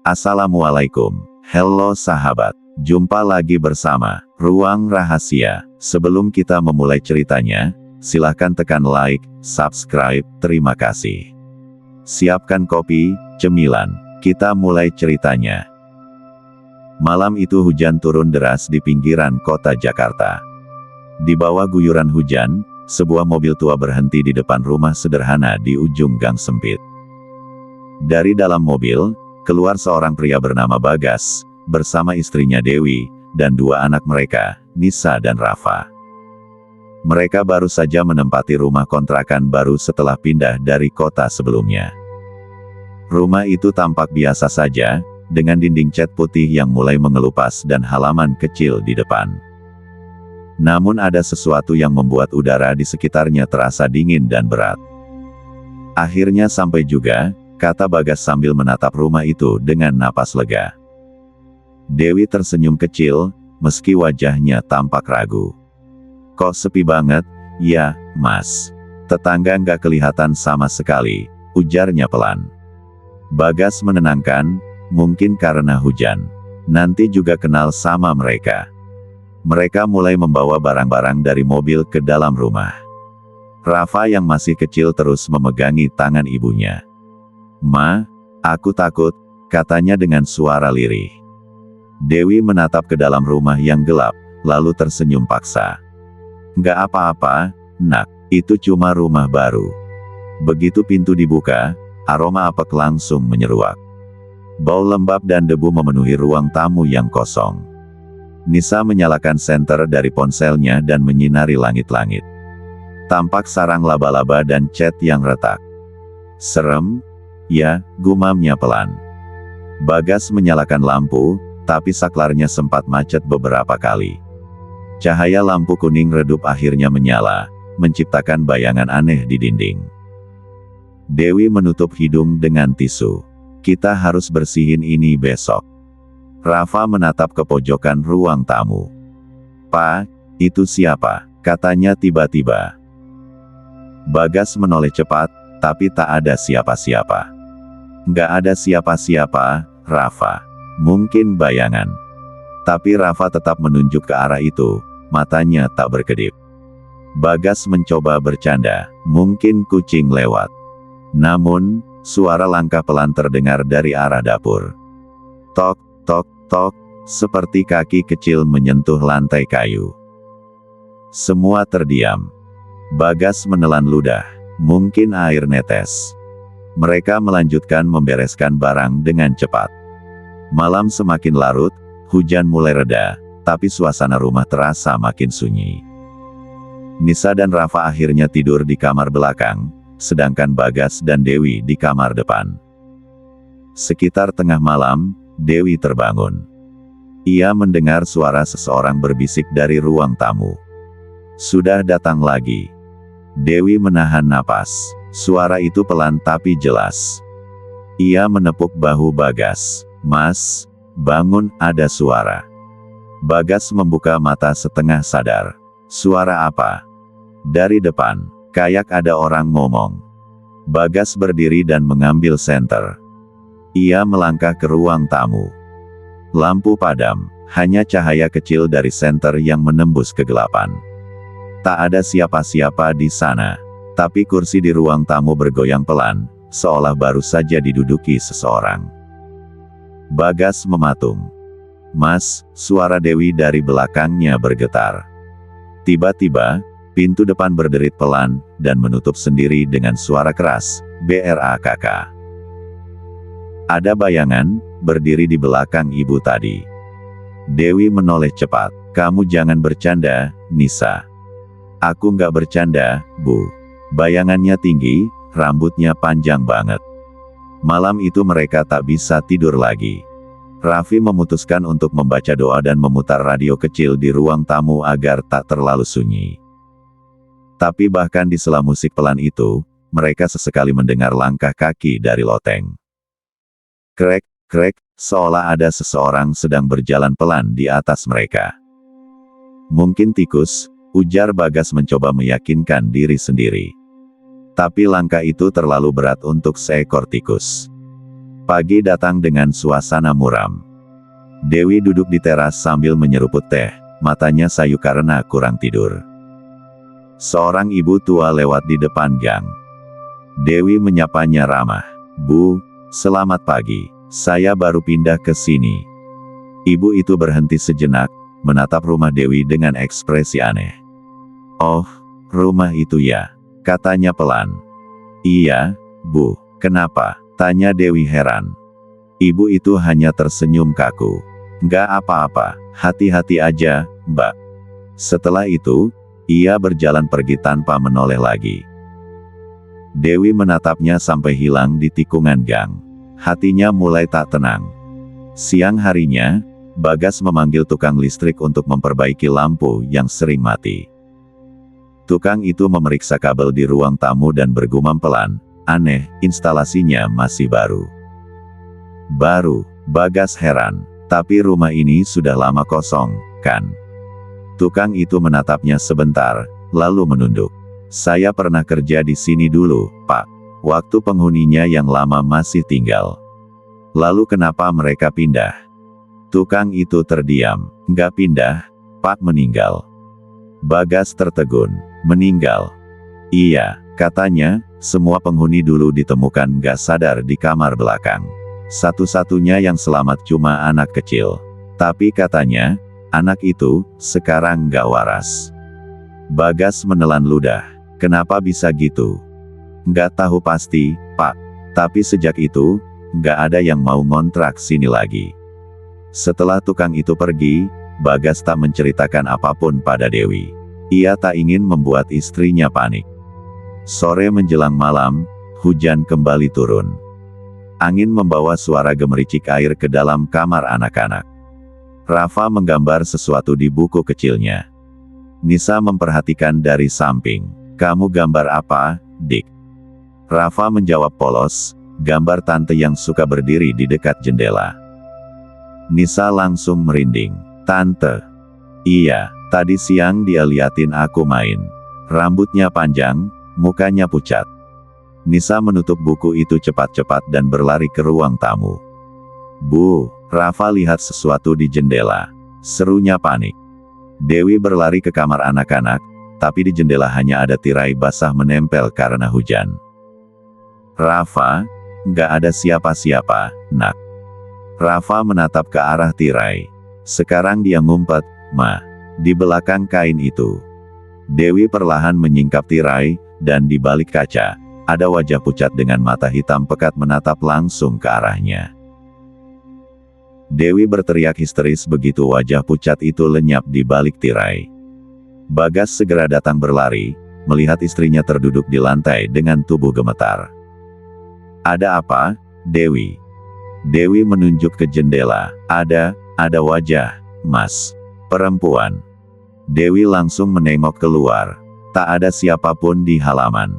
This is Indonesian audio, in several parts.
Assalamualaikum. Halo sahabat. Jumpa lagi bersama Ruang Rahasia. Sebelum kita memulai ceritanya, silahkan tekan like, subscribe, terima kasih. Siapkan kopi, cemilan. Kita mulai ceritanya. Malam itu hujan turun deras di pinggiran kota Jakarta. Di bawah guyuran hujan, sebuah mobil tua berhenti di depan rumah sederhana di ujung gang sempit. Dari dalam mobil, keluar seorang pria bernama Bagas, bersama istrinya Dewi, dan dua anak mereka, Nisa dan Rafa. Mereka baru saja menempati rumah kontrakan baru setelah pindah dari kota sebelumnya. Rumah itu tampak biasa saja, dengan dinding cat putih yang mulai mengelupas dan halaman kecil di depan. Namun ada sesuatu yang membuat udara di sekitarnya terasa dingin dan berat. Akhirnya sampai juga, kata Bagas sambil menatap rumah itu dengan napas lega. Dewi tersenyum kecil, meski wajahnya tampak ragu. Kok sepi banget? Ya, Mas. Tetangga nggak kelihatan sama sekali, ujarnya pelan. Bagas menenangkan, mungkin karena hujan. Nanti juga kenal sama mereka. Mereka mulai membawa barang-barang dari mobil ke dalam rumah. Rafa yang masih kecil terus memegangi tangan ibunya. "Ma, aku takut," katanya dengan suara lirih. Dewi menatap ke dalam rumah yang gelap, lalu tersenyum paksa. "Nggak apa-apa, Nak, itu cuma rumah baru." Begitu pintu dibuka, aroma apek langsung menyeruak. Bau lembab dan debu memenuhi ruang tamu yang kosong. Nisa menyalakan senter dari ponselnya dan menyinari langit-langit. Tampak sarang laba-laba dan cat yang retak. "Serem? Ya," gumamnya pelan. Bagas menyalakan lampu, tapi saklarnya sempat macet beberapa kali. Cahaya lampu kuning redup akhirnya menyala, menciptakan bayangan aneh di dinding. Dewi menutup hidung dengan tisu. "Kita harus bersihin ini besok." Rafa menatap ke pojokan ruang tamu. "Pak, itu siapa?" katanya tiba-tiba. Bagas menoleh cepat, tapi tak ada siapa-siapa. "Nggak ada siapa-siapa, Rafa. Mungkin bayangan." Tapi Rafa tetap menunjuk ke arah itu, matanya tak berkedip. Bagas mencoba bercanda, "Mungkin kucing lewat." Namun, suara langkah pelan terdengar dari arah dapur. Tok, tok, tok, seperti kaki kecil menyentuh lantai kayu. Semua terdiam. Bagas menelan ludah. Mungkin air netes. Mereka melanjutkan membereskan barang dengan cepat. Malam semakin larut, hujan mulai reda, tapi suasana rumah terasa makin sunyi. Nisa dan Rafa akhirnya tidur di kamar belakang, sedangkan Bagas dan Dewi di kamar depan. Sekitar tengah malam, Dewi terbangun. Ia mendengar suara seseorang berbisik dari ruang tamu. "Sudah datang lagi." Dewi menahan napas. Suara itu pelan tapi jelas. Ia menepuk bahu Bagas. "Mas, bangun, ada suara." Bagas membuka mata setengah sadar. "Suara apa?" "Dari depan, kayak ada orang ngomong." Bagas berdiri dan mengambil senter. Ia melangkah ke ruang tamu. Lampu padam, hanya cahaya kecil dari senter yang menembus kegelapan. Tak ada siapa-siapa di sana. Tapi kursi di ruang tamu bergoyang pelan, seolah baru saja diduduki seseorang. Bagas mematung. "Mas," suara Dewi dari belakangnya bergetar. Tiba-tiba, pintu depan berderit pelan, dan menutup sendiri dengan suara keras, "Brakk." Ada bayangan, berdiri di belakang ibu tadi. Dewi menoleh cepat. "Kamu jangan bercanda, Nisa." "Aku nggak bercanda, Bu." Bayangannya tinggi, rambutnya panjang banget. Malam itu mereka tak bisa tidur lagi. Raffi memutuskan untuk membaca doa dan memutar radio kecil di ruang tamu agar tak terlalu sunyi. Tapi bahkan di sela musik pelan itu, mereka sesekali mendengar langkah kaki dari loteng. Krek, krek, seolah ada seseorang sedang berjalan pelan di atas mereka. "Mungkin tikus," ujar Bagas mencoba meyakinkan diri sendiri. Tapi langkah itu terlalu berat untuk seekor tikus. Pagi datang dengan suasana muram. Dewi duduk di teras sambil menyeruput teh, matanya sayu karena kurang tidur. Seorang ibu tua lewat di depan gang. Dewi menyapanya ramah. "Bu, selamat pagi. Saya baru pindah ke sini." Ibu itu berhenti sejenak, menatap rumah Dewi dengan ekspresi aneh. "Oh, rumah itu ya?" katanya pelan. "Iya, Bu. Kenapa?" tanya Dewi heran. Ibu itu hanya tersenyum kaku. "Nggak apa-apa, hati-hati aja, Mbak." Setelah itu, ia berjalan pergi tanpa menoleh lagi. Dewi menatapnya sampai hilang di tikungan gang. Hatinya mulai tak tenang. Siang harinya, Bagas memanggil tukang listrik untuk memperbaiki lampu yang sering mati. Tukang itu memeriksa kabel di ruang tamu dan bergumam pelan, "Aneh, instalasinya masih baru." "Baru?" Bagas heran. "Tapi rumah ini sudah lama kosong, kan?" Tukang itu menatapnya sebentar, lalu menunduk. "Saya pernah kerja di sini dulu, Pak. Waktu penghuninya yang lama masih tinggal." "Lalu kenapa mereka pindah?" Tukang itu terdiam. "Nggak pindah, Pak, meninggal." Bagas tertegun. "Meninggal?" "Iya, katanya, semua penghuni dulu ditemukan nggak sadar di kamar belakang. Satu-satunya yang selamat cuma anak kecil. Tapi katanya, anak itu, sekarang nggak waras." Bagas menelan ludah. "Kenapa bisa gitu?" "Nggak tahu pasti, Pak. Tapi sejak itu, nggak ada yang mau ngontrak sini lagi." Setelah tukang itu pergi, Bagas tak menceritakan apapun pada Dewi. Ia tak ingin membuat istrinya panik. Sore menjelang malam, hujan kembali turun. Angin membawa suara gemericik air ke dalam kamar anak-anak. Rafa menggambar sesuatu di buku kecilnya. Nisa memperhatikan dari samping. "Kamu gambar apa, Dik?" Rafa menjawab polos, "Gambar tante yang suka berdiri di dekat jendela." Nisa langsung merinding. "Tante?" "Iya, tadi siang dia liatin aku main. Rambutnya panjang, mukanya pucat." Nisa menutup buku itu cepat-cepat dan berlari ke ruang tamu. "Bu!" Rafa lihat sesuatu di jendela. Serunya panik. Dewi berlari ke kamar anak-anak, tapi di jendela hanya ada tirai basah menempel karena hujan. "Rafa, nggak ada siapa-siapa, Nak." Rafa menatap ke arah tirai. "Sekarang dia ngumpet, Ma, di belakang kain itu." Dewi perlahan menyingkap tirai, dan di balik kaca, ada wajah pucat dengan mata hitam pekat menatap langsung ke arahnya. Dewi berteriak histeris begitu wajah pucat itu lenyap di balik tirai. Bagas segera datang berlari, melihat istrinya terduduk di lantai dengan tubuh gemetar. "Ada apa, Dewi?" Dewi menunjuk ke jendela. Ada wajah, Mas. Perempuan." Dewi langsung menengok keluar. Tak ada siapapun di halaman.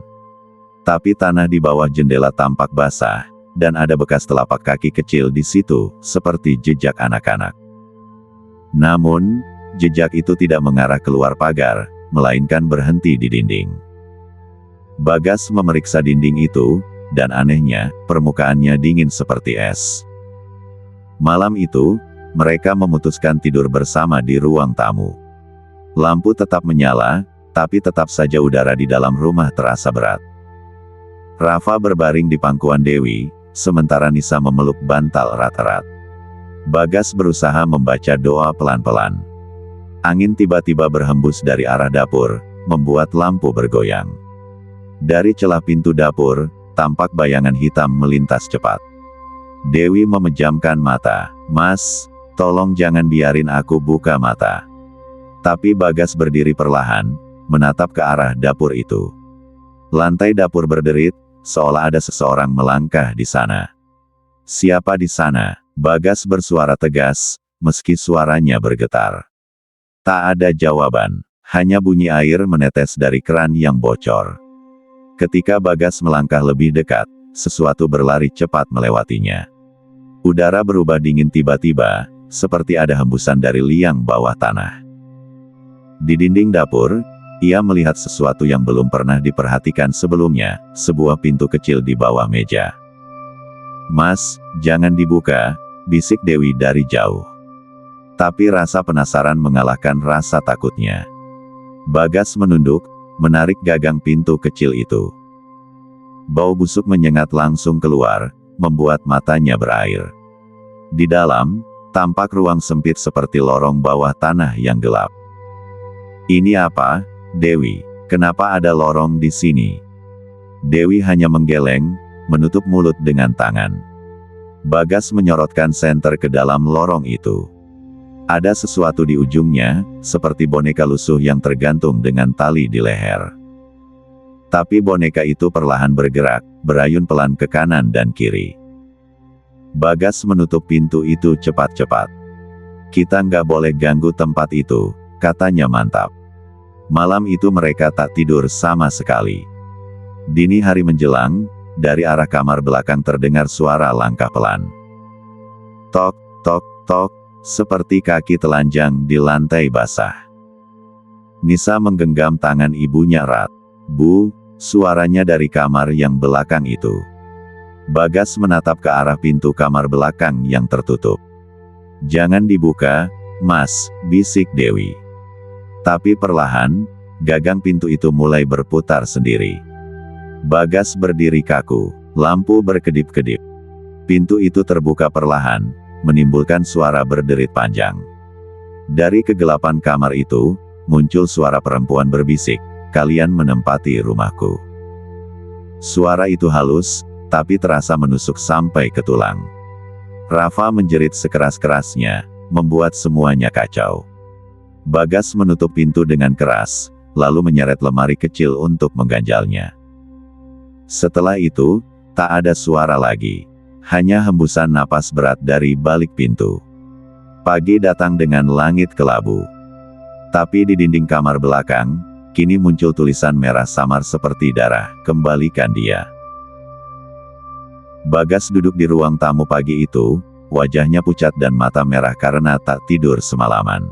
Tapi tanah di bawah jendela tampak basah, dan ada bekas telapak kaki kecil di situ, seperti jejak anak-anak. Namun, jejak itu tidak mengarah keluar pagar, melainkan berhenti di dinding. Bagas memeriksa dinding itu, dan anehnya, permukaannya dingin seperti es. Malam itu, mereka memutuskan tidur bersama di ruang tamu. Lampu tetap menyala, tapi tetap saja udara di dalam rumah terasa berat. Rafa berbaring di pangkuan Dewi, sementara Nisa memeluk bantal erat-erat. Bagas berusaha membaca doa pelan-pelan. Angin tiba-tiba berhembus dari arah dapur, membuat lampu bergoyang. Dari celah pintu dapur, tampak bayangan hitam melintas cepat. Dewi memejamkan mata. "Mas, tolong jangan biarin aku buka mata." Tapi Bagas berdiri perlahan, menatap ke arah dapur itu. Lantai dapur berderit, seolah ada seseorang melangkah di sana. "Siapa di sana?" Bagas bersuara tegas, meski suaranya bergetar. Tak ada jawaban, hanya bunyi air menetes dari keran yang bocor. Ketika Bagas melangkah lebih dekat, sesuatu berlari cepat melewatinya. Udara berubah dingin tiba-tiba, seperti ada hembusan dari liang bawah tanah. Di dinding dapur, ia melihat sesuatu yang belum pernah diperhatikan sebelumnya, sebuah pintu kecil di bawah meja. "Mas, jangan dibuka," bisik Dewi dari jauh. Tapi rasa penasaran mengalahkan rasa takutnya. Bagas menunduk, menarik gagang pintu kecil itu. Bau busuk menyengat langsung keluar, membuat matanya berair. Di dalam, tampak ruang sempit seperti lorong bawah tanah yang gelap. "Ini apa, Dewi? Kenapa ada lorong di sini?" Dewi hanya menggeleng, menutup mulut dengan tangan. Bagas menyorotkan senter ke dalam lorong itu. Ada sesuatu di ujungnya, seperti boneka lusuh yang tergantung dengan tali di leher. Tapi boneka itu perlahan bergerak, berayun pelan ke kanan dan kiri. Bagas menutup pintu itu cepat-cepat. "Kita nggak boleh ganggu tempat itu," katanya mantap. Malam itu mereka tak tidur sama sekali. Dini hari menjelang, dari arah kamar belakang terdengar suara langkah pelan. Tok, tok, tok, seperti kaki telanjang di lantai basah. Nisa menggenggam tangan ibunya erat. "Bu," suaranya dari kamar yang belakang itu. Bagas menatap ke arah pintu kamar belakang yang tertutup. "Jangan dibuka, Mas," bisik Dewi. Tapi perlahan, gagang pintu itu mulai berputar sendiri. Bagas berdiri kaku, lampu berkedip-kedip. Pintu itu terbuka perlahan, menimbulkan suara berderit panjang. Dari kegelapan kamar itu, muncul suara perempuan berbisik, "Kalian menempati rumahku." Suara itu halus, tapi terasa menusuk sampai ke tulang. Rafa menjerit sekeras-kerasnya, membuat semuanya kacau. Bagas menutup pintu dengan keras, lalu menyeret lemari kecil untuk mengganjalnya. Setelah itu, tak ada suara lagi. Hanya hembusan napas berat dari balik pintu. Pagi datang dengan langit kelabu. Tapi di dinding kamar belakang, kini muncul tulisan merah samar seperti darah, "Kembalikan dia." Bagas duduk di ruang tamu pagi itu, wajahnya pucat dan mata merah karena tak tidur semalaman.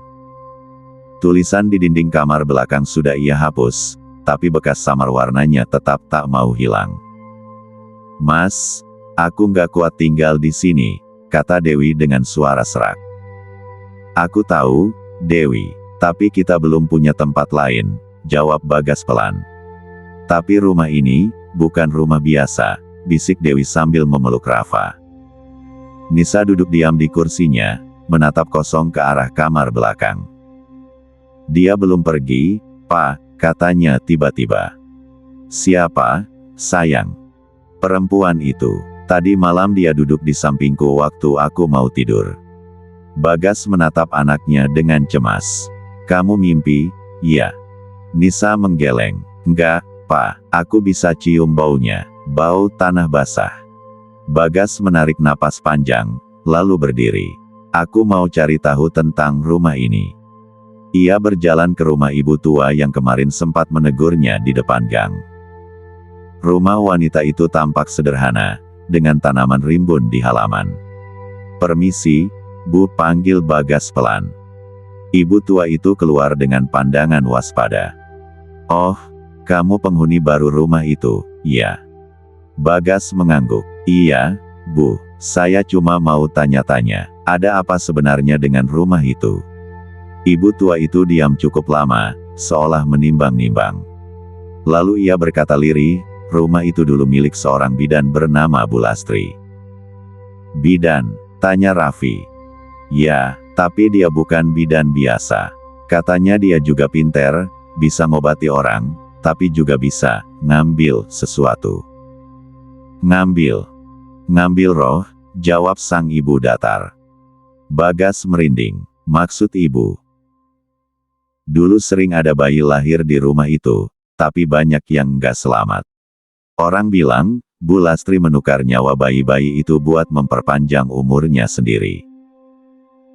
Tulisan di dinding kamar belakang sudah ia hapus, tapi bekas samar warnanya tetap tak mau hilang. "Mas, aku nggak kuat tinggal di sini," kata Dewi dengan suara serak. "Aku tahu, Dewi, tapi kita belum punya tempat lain," jawab Bagas pelan. "Tapi rumah ini, bukan rumah biasa," bisik Dewi sambil memeluk Rafa. Nisa duduk diam di kursinya, menatap kosong ke arah kamar belakang. "Dia belum pergi, Pak," katanya tiba-tiba. "Siapa, sayang?" "Perempuan itu. Tadi malam dia duduk di sampingku waktu aku mau tidur." Bagas menatap anaknya dengan cemas. "Kamu mimpi, ya?" Nisa menggeleng. "Enggak, Pak, aku bisa cium baunya, bau tanah basah." Bagas menarik napas panjang, lalu berdiri. "Aku mau cari tahu tentang rumah ini." Ia berjalan ke rumah ibu tua yang kemarin sempat menegurnya di depan gang. Rumah wanita itu tampak sederhana, dengan tanaman rimbun di halaman. "Permisi, Bu," panggil Bagas pelan. Ibu tua itu keluar dengan pandangan waspada. "Oh, kamu penghuni baru rumah itu, ya?" Bagas mengangguk. "Iya, Bu, saya cuma mau tanya-tanya, ada apa sebenarnya dengan rumah itu?" Ibu tua itu diam cukup lama, seolah menimbang-nimbang. Lalu ia berkata lirih, "Rumah itu dulu milik seorang bidan bernama Bulastri." "Bidan?" tanya Raffi. "Ya, tapi dia bukan bidan biasa. Katanya dia juga pinter, bisa ngobati orang, tapi juga bisa ngambil sesuatu." "Ngambil? Ngambil roh?" jawab sang ibu datar. Bagas merinding. "Maksud ibu?" "Dulu sering ada bayi lahir di rumah itu, tapi banyak yang nggak selamat. Orang bilang, Bu Lastri menukar nyawa bayi-bayi itu buat memperpanjang umurnya sendiri."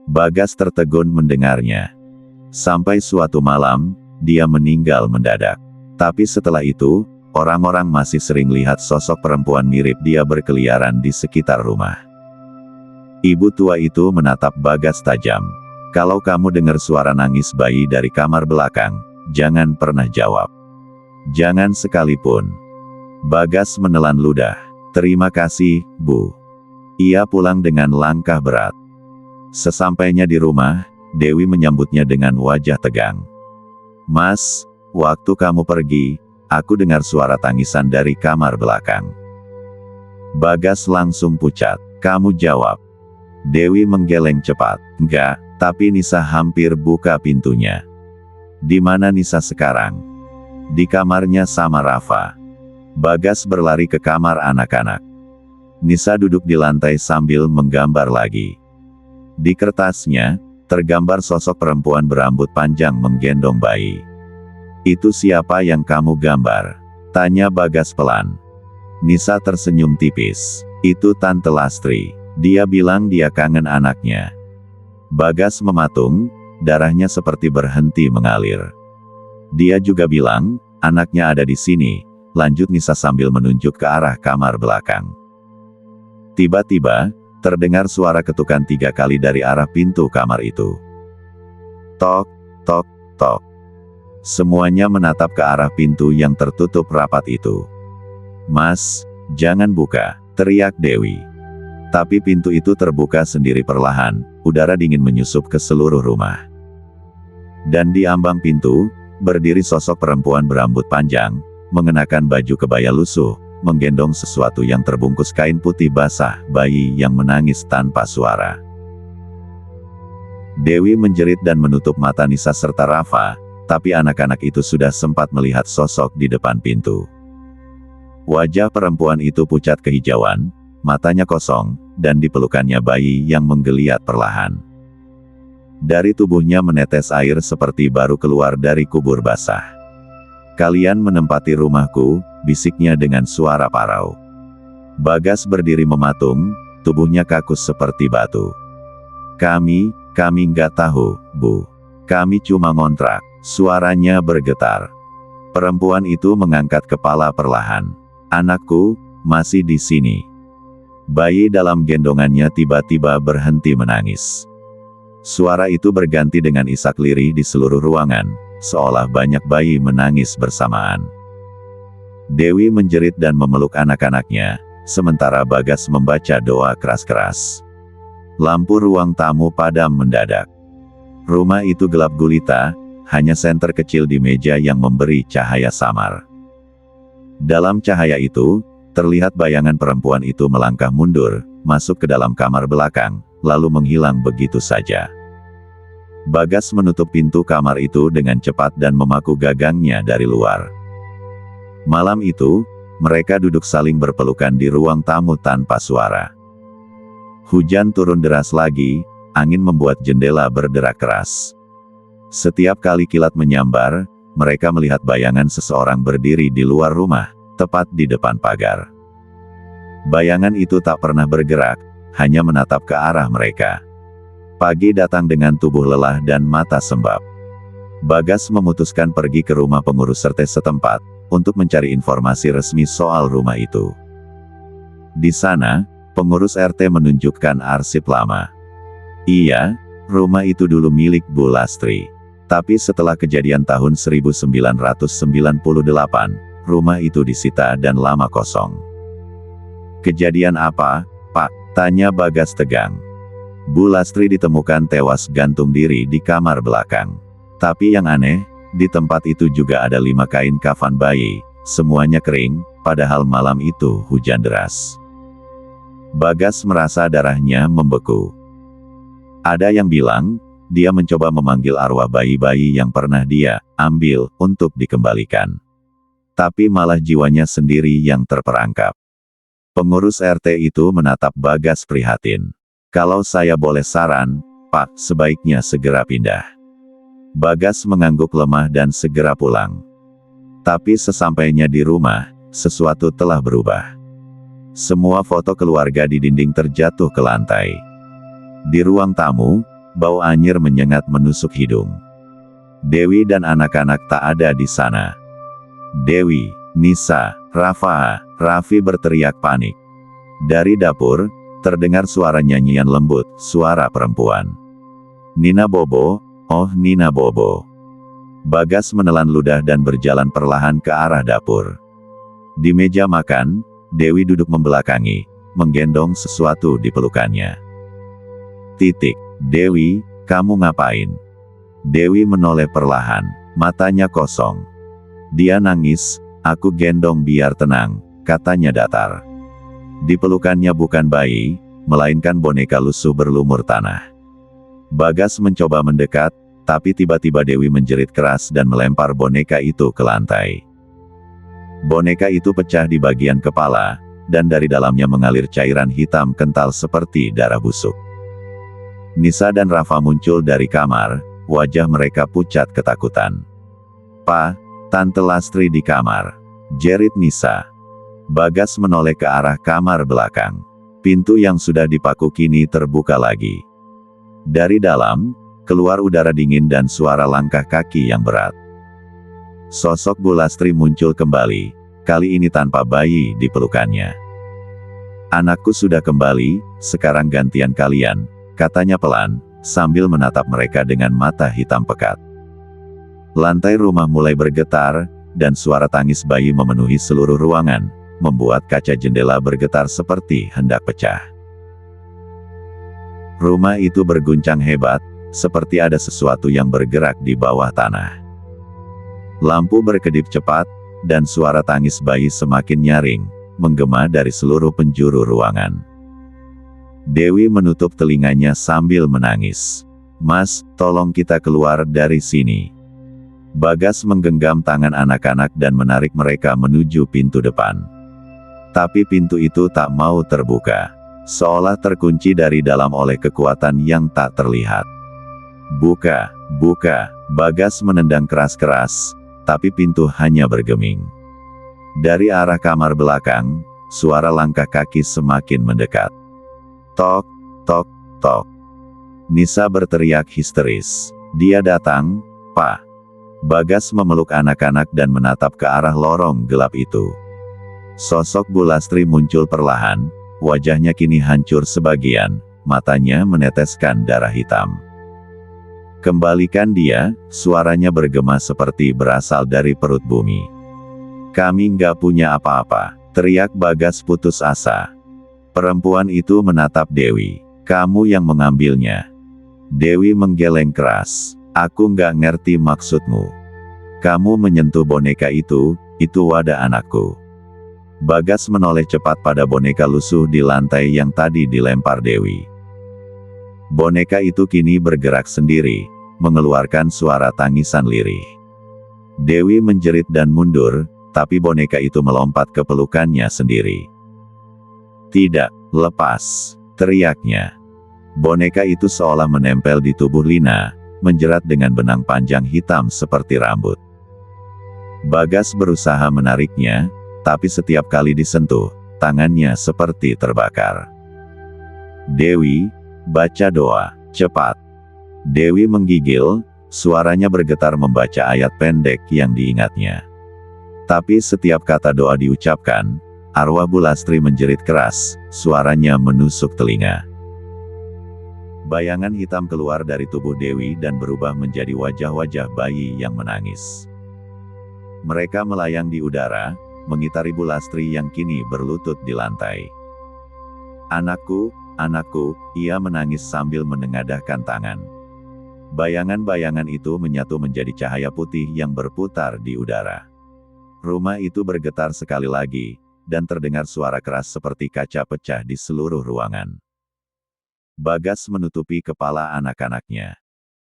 Bagas tertegun mendengarnya. Sampai suatu malam, dia meninggal mendadak. Tapi setelah itu, orang-orang masih sering lihat sosok perempuan mirip dia berkeliaran di sekitar rumah. Ibu tua itu menatap Bagas tajam. "Kalau kamu dengar suara nangis bayi dari kamar belakang, jangan pernah jawab. Jangan sekalipun." Bagas menelan ludah. "Terima kasih, Bu." Ia pulang dengan langkah berat. Sesampainya di rumah, Dewi menyambutnya dengan wajah tegang. "Mas, waktu kamu pergi, aku dengar suara tangisan dari kamar belakang." Bagas langsung pucat. "Kamu jawab." Dewi menggeleng cepat. "Enggak," tapi Nisa hampir buka pintunya. "Di mana Nisa sekarang?" "Di kamarnya sama Rafa." Bagas berlari ke kamar anak-anak. Nisa duduk di lantai sambil menggambar lagi. Di kertasnya, tergambar sosok perempuan berambut panjang menggendong bayi. "Itu siapa yang kamu gambar?" tanya Bagas pelan. Nisa tersenyum tipis. "Itu Tante Lastri. Dia bilang dia kangen anaknya." Bagas mematung, darahnya seperti berhenti mengalir. "Dia juga bilang, anaknya ada di sini," lanjut Nisa sambil menunjuk ke arah kamar belakang. Tiba-tiba, terdengar suara ketukan 3 kali dari arah pintu kamar itu. Tok, tok, tok. Semuanya menatap ke arah pintu yang tertutup rapat itu. "Mas, jangan buka," teriak Dewi. Tapi pintu itu terbuka sendiri perlahan, udara dingin menyusup ke seluruh rumah. Dan di ambang pintu, berdiri sosok perempuan berambut panjang, mengenakan baju kebaya lusuh, menggendong sesuatu yang terbungkus kain putih basah, bayi yang menangis tanpa suara. Dewi menjerit dan menutup mata Nisa serta Rafa, tapi anak-anak itu sudah sempat melihat sosok di depan pintu. Wajah perempuan itu pucat kehijauan, matanya kosong, dan di pelukannya bayi yang menggeliat perlahan. Dari tubuhnya menetes air seperti baru keluar dari kubur basah. "Kalian menempati rumahku," bisiknya dengan suara parau. Bagas berdiri mematung, tubuhnya kakus seperti batu. Kami nggak tahu, Bu. Kami cuma ngontrak." Suaranya bergetar. Perempuan itu mengangkat kepala perlahan. "Anakku, masih di sini." Bayi dalam gendongannya tiba-tiba berhenti menangis. Suara itu berganti dengan isak lirih di seluruh ruangan, seolah banyak bayi menangis bersamaan. Dewi menjerit dan memeluk anak-anaknya, sementara Bagas membaca doa keras-keras. Lampu ruang tamu padam mendadak. Rumah itu gelap gulita, hanya senter kecil di meja yang memberi cahaya samar. Dalam cahaya itu, terlihat bayangan perempuan itu melangkah mundur, masuk ke dalam kamar belakang, lalu menghilang begitu saja. Bagas menutup pintu kamar itu dengan cepat dan memaku gagangnya dari luar. Malam itu, mereka duduk saling berpelukan di ruang tamu tanpa suara. Hujan turun deras lagi, angin membuat jendela berderak keras. Setiap kali kilat menyambar, mereka melihat bayangan seseorang berdiri di luar rumah, tepat di depan pagar. Bayangan itu tak pernah bergerak, hanya menatap ke arah mereka. Pagi datang dengan tubuh lelah dan mata sembab. Bagas memutuskan pergi ke rumah pengurus RT setempat, untuk mencari informasi resmi soal rumah itu. Di sana, pengurus RT menunjukkan arsip lama. Iya, rumah itu dulu milik Bu Lastri. Tapi setelah kejadian tahun 1998, rumah itu disita dan lama kosong. "Kejadian apa, Pak?" tanya Bagas tegang. "Bu Lastri ditemukan tewas gantung diri di kamar belakang. Tapi yang aneh, di tempat itu juga ada 5 kain kafan bayi, semuanya kering, padahal malam itu hujan deras." Bagas merasa darahnya membeku. Ada yang bilang, dia mencoba memanggil arwah bayi-bayi yang pernah dia ambil untuk dikembalikan. Tapi malah jiwanya sendiri yang terperangkap. Pengurus RT itu menatap Bagas prihatin. "Kalau saya boleh saran, Pak, sebaiknya segera pindah." Bagas mengangguk lemah dan segera pulang. Tapi sesampainya di rumah, sesuatu telah berubah. Semua foto keluarga di dinding terjatuh ke lantai. Di ruang tamu, bau anyir menyengat menusuk hidung. Dewi dan anak-anak tak ada di sana. Dewi, Nisa, Rafa, Raffi berteriak panik. Dari dapur, terdengar suara nyanyian lembut, suara perempuan. "Nina Bobo, oh Nina Bobo." Bagas menelan ludah dan berjalan perlahan ke arah dapur. Di meja makan, Dewi duduk membelakangi, menggendong sesuatu di pelukannya. Dewi, kamu ngapain? Dewi menoleh perlahan, matanya kosong. Dia nangis, aku gendong biar tenang, katanya datar. Di pelukannya bukan bayi, melainkan boneka lusuh berlumur tanah. Bagas mencoba mendekat, tapi tiba-tiba Dewi menjerit keras dan melempar boneka itu ke lantai. Boneka itu pecah di bagian kepala, dan dari dalamnya mengalir cairan hitam kental seperti darah busuk. Nisa dan Rafa muncul dari kamar, wajah mereka pucat ketakutan. "Pa, Tante Lastri di kamar," jerit Nisa. Bagas menoleh ke arah kamar belakang. Pintu yang sudah dipaku kini terbuka lagi. Dari dalam, keluar udara dingin dan suara langkah kaki yang berat. Sosok Bu Lastri muncul kembali, kali ini tanpa bayi di pelukannya. "Anakku sudah kembali, sekarang gantian kalian," katanya pelan, sambil menatap mereka dengan mata hitam pekat. Lantai rumah mulai bergetar, dan suara tangis bayi memenuhi seluruh ruangan, membuat kaca jendela bergetar seperti hendak pecah. Rumah itu berguncang hebat, seperti ada sesuatu yang bergerak di bawah tanah. Lampu berkedip cepat, dan suara tangis bayi semakin nyaring, menggema dari seluruh penjuru ruangan. Dewi menutup telinganya sambil menangis. "Mas, tolong kita keluar dari sini." Bagas menggenggam tangan anak-anak dan menarik mereka menuju pintu depan. Tapi pintu itu tak mau terbuka, seolah terkunci dari dalam oleh kekuatan yang tak terlihat. "Buka, buka," Bagas menendang keras-keras, tapi pintu hanya bergeming. Dari arah kamar belakang, suara langkah kaki semakin mendekat. Tok, tok, tok. Nisa berteriak histeris. "Dia datang, Pak." Bagas memeluk anak-anak dan menatap ke arah lorong gelap itu. Sosok Bu Lastri muncul perlahan, wajahnya kini hancur sebagian, matanya meneteskan darah hitam. "Kembalikan dia," suaranya bergema seperti berasal dari perut bumi. "Kami nggak punya apa-apa," teriak Bagas putus asa. Perempuan itu menatap Dewi. "Kamu yang mengambilnya." Dewi menggeleng keras. "Aku nggak ngerti maksudmu. Kamu menyentuh boneka itu wadah anakku." Bagas menoleh cepat pada boneka lusuh di lantai yang tadi dilempar Dewi. Boneka itu kini bergerak sendiri, mengeluarkan suara tangisan lirih. Dewi menjerit dan mundur, tapi boneka itu melompat ke pelukannya sendiri. "Tidak, lepas!" teriaknya. Boneka itu seolah menempel di tubuh Lina, menjerat dengan benang panjang hitam seperti rambut. Bagas berusaha menariknya, tapi setiap kali disentuh, tangannya seperti terbakar. "Dewi, baca doa, cepat." Dewi menggigil, suaranya bergetar membaca ayat pendek yang diingatnya. Tapi setiap kata doa diucapkan, arwah Bu Lastri menjerit keras, suaranya menusuk telinga. Bayangan hitam keluar dari tubuh Dewi dan berubah menjadi wajah-wajah bayi yang menangis. Mereka melayang di udara, mengitari Bu Lastri yang kini berlutut di lantai. "Anakku, anakku," ia menangis sambil menengadahkan tangan. Bayangan-bayangan itu menyatu menjadi cahaya putih yang berputar di udara. Rumah itu bergetar sekali lagi, dan terdengar suara keras seperti kaca pecah di seluruh ruangan. Bagas menutupi kepala anak-anaknya.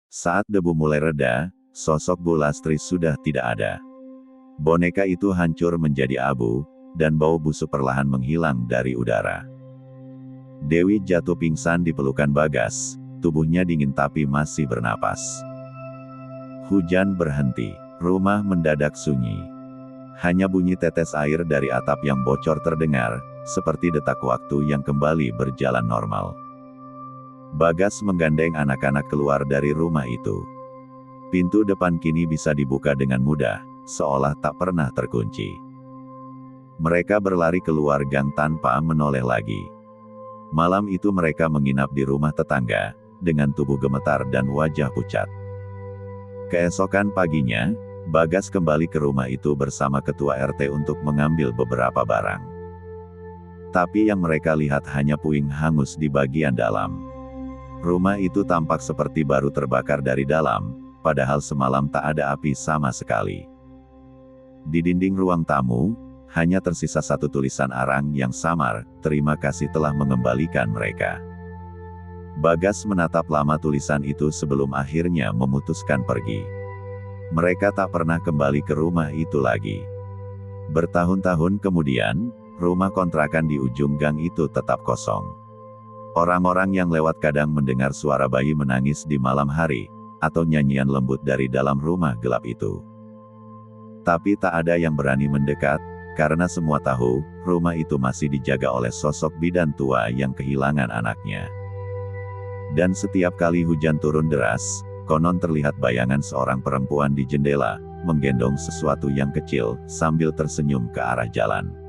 Saat debu mulai reda, sosok Bu Lastri sudah tidak ada. Boneka itu hancur menjadi abu, dan bau busuk perlahan menghilang dari udara. Dewi jatuh pingsan di pelukan Bagas, tubuhnya dingin tapi masih bernapas. Hujan berhenti, rumah mendadak sunyi. Hanya bunyi tetes air dari atap yang bocor terdengar, seperti detak waktu yang kembali berjalan normal. Bagas menggandeng anak-anak keluar dari rumah itu. Pintu depan kini bisa dibuka dengan mudah, seolah tak pernah terkunci. Mereka berlari keluar gang tanpa menoleh lagi. Malam itu mereka menginap di rumah tetangga, dengan tubuh gemetar dan wajah pucat. Keesokan paginya, Bagas kembali ke rumah itu bersama ketua RT untuk mengambil beberapa barang. Tapi yang mereka lihat hanya puing hangus di bagian dalam. Rumah itu tampak seperti baru terbakar dari dalam, padahal semalam tak ada api sama sekali. Di dinding ruang tamu, hanya tersisa satu tulisan arang yang samar, "Terima kasih telah mengembalikan mereka." Bagas menatap lama tulisan itu sebelum akhirnya memutuskan pergi. Mereka tak pernah kembali ke rumah itu lagi. Bertahun-tahun kemudian, rumah kontrakan di ujung gang itu tetap kosong. Orang-orang yang lewat kadang mendengar suara bayi menangis di malam hari, atau nyanyian lembut dari dalam rumah gelap itu. Tapi tak ada yang berani mendekat, karena semua tahu, rumah itu masih dijaga oleh sosok bidan tua yang kehilangan anaknya. Dan setiap kali hujan turun deras, konon terlihat bayangan seorang perempuan di jendela, menggendong sesuatu yang kecil, sambil tersenyum ke arah jalan.